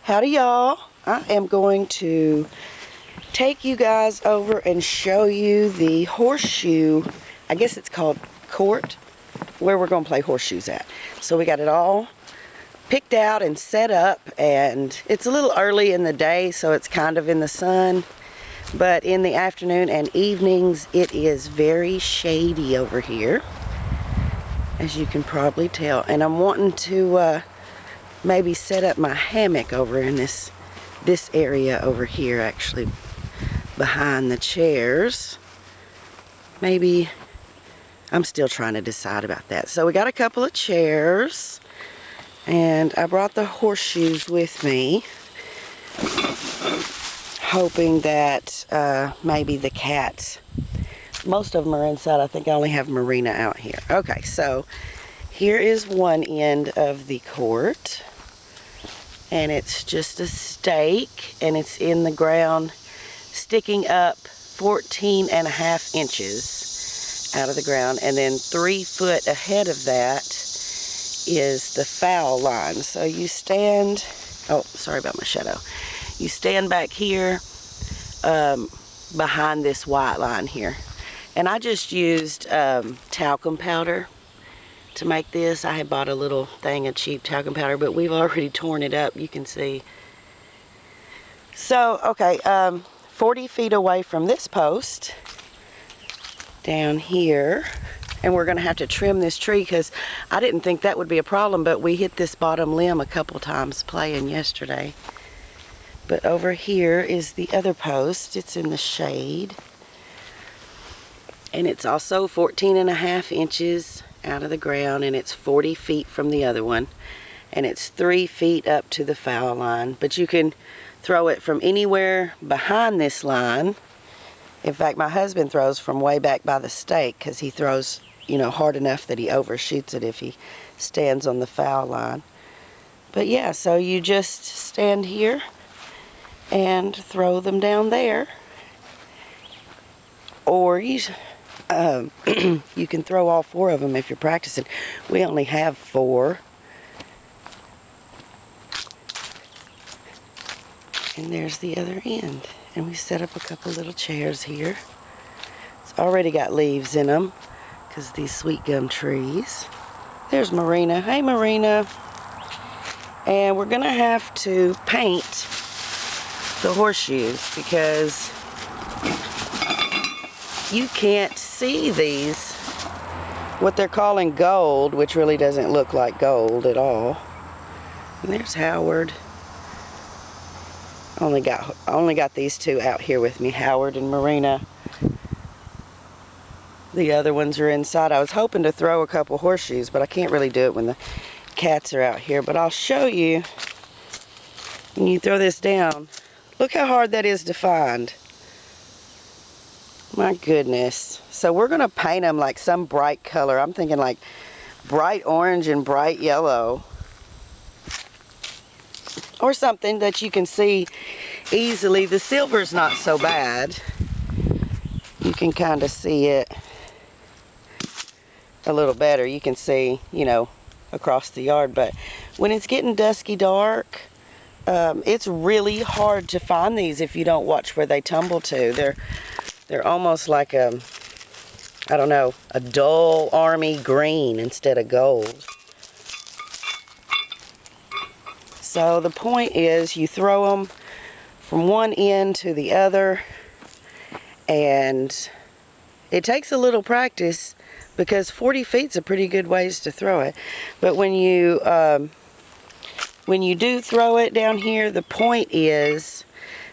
Howdy y'all. I am going to take you guys over and show you the horseshoe, I guess it's called court, where we're going to play horseshoes at. So we got it all picked out and set up, and it's a little early in the day, so it's kind of in the sun, but in the afternoon and evenings it is very shady over here, as you can probably tell. And I'm wanting to maybe set up my hammock over in this area over here, actually behind the chairs. Maybe, I'm still trying to decide about that. So we got a couple of chairs, and I brought the horseshoes with me, hoping that maybe the cats, most of them are inside. I think I only have Marina out here. Okay, so here is one end of the court, and it's just a stake, and it's in the ground, sticking up 14.5 inches out of the ground, and then 3 foot ahead of that is the foul line. So you stand, oh, sorry about my shadow. You stand back here behind this white line here. And I just used talcum powder to make this. I had bought a little thing of cheap talcum powder, but we've already torn it up, you can see. So, okay, 40 feet away from this post, down here, and we're gonna have to trim this tree because I didn't think that would be a problem, but we hit this bottom limb a couple times playing yesterday. But over here is the other post. It's in the shade, and it's also 14.5 inches out of the ground, and it's 40 feet from the other one, and it's 3 feet up to the foul line. But you can throw it from anywhere behind this line. In fact, my husband throws from way back by the stake because he throws, you know, hard enough that he overshoots it if he stands on the foul line. But yeah, so you just stand here and throw them down there, or you you can throw all 4 of them if you're practicing. We only have 4. And there's the other end. And we set up a couple little chairs here. It's already got leaves in them because these sweet gum trees. There's Marina. Hey, Marina. And we're gonna have to paint the horseshoes because you can't see these, what they're calling gold, which really doesn't look like gold at all. And there's Howard. I only got these 2 out here with me, Howard and Marina. The other ones are inside. I was hoping to throw a couple horseshoes, but I can't really do it when the cats are out here. But I'll show you when you throw this down. Look how hard that is to find. My goodness. So we're gonna paint them like some bright color. I'm thinking like bright orange and bright yellow, or something that you can see easily. The silver's not so bad. You can kind of see it a little better. You can see, you know, across the yard. But when it's getting dusky dark, it's really hard to find these if you don't watch where they tumble to. They're almost like a, I don't know, a dull army green instead of gold. So the point is you throw them from one end to the other, and it takes a little practice because 40 feet's a pretty good ways to throw it. But when you do throw it down here, the point is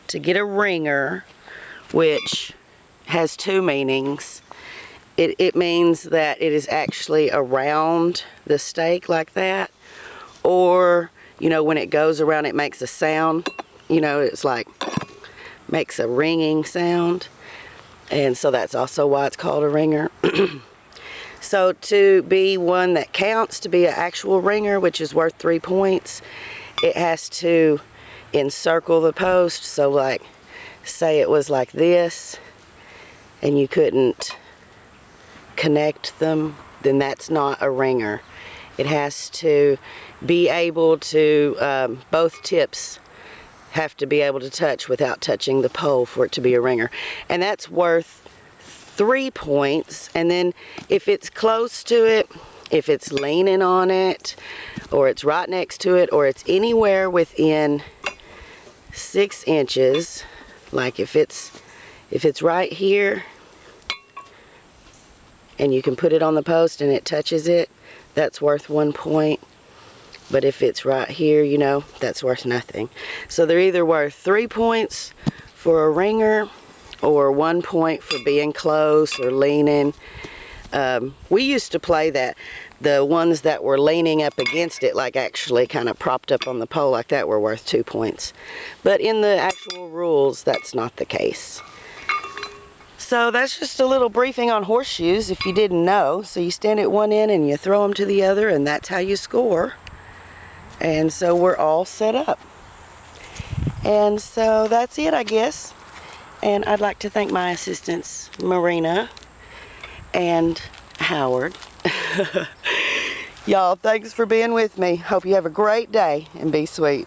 to get a ringer, which has 2 meanings. It means that it is actually around the stake like that, or, you know, when it goes around it makes a sound, you know, it's like makes a ringing sound, and so that's also why it's called a ringer. So to be one that counts, to be an actual ringer, which is worth 3 points, it has to encircle the post. So like, say it was like this and you couldn't connect them, then that's not a ringer. It has to be able to, both tips have to be able to touch without touching the pole for it to be a ringer. And that's worth 3 points. And then if it's close to it, if it's leaning on it, or it's right next to it, or it's anywhere within 6 inches, like if it's right here and you can put it on the post and it touches it, that's worth 1 point. But if it's right here, you know, that's worth nothing. So they're either worth 3 points for a ringer or 1 point for being close or leaning. We used to play that. The ones that were leaning up against it, like actually kind of propped up on the pole like that, were worth 2 points. But in the actual rules, that's not the case. So that's just a little briefing on horseshoes if you didn't know. So you stand at one end and you throw them to the other, and that's how you score. And so we're all set up. And so that's it, I guess. And I'd like to thank my assistants, Marina and Howard. Y'all, thanks for being with me. Hope you have a great day and be sweet.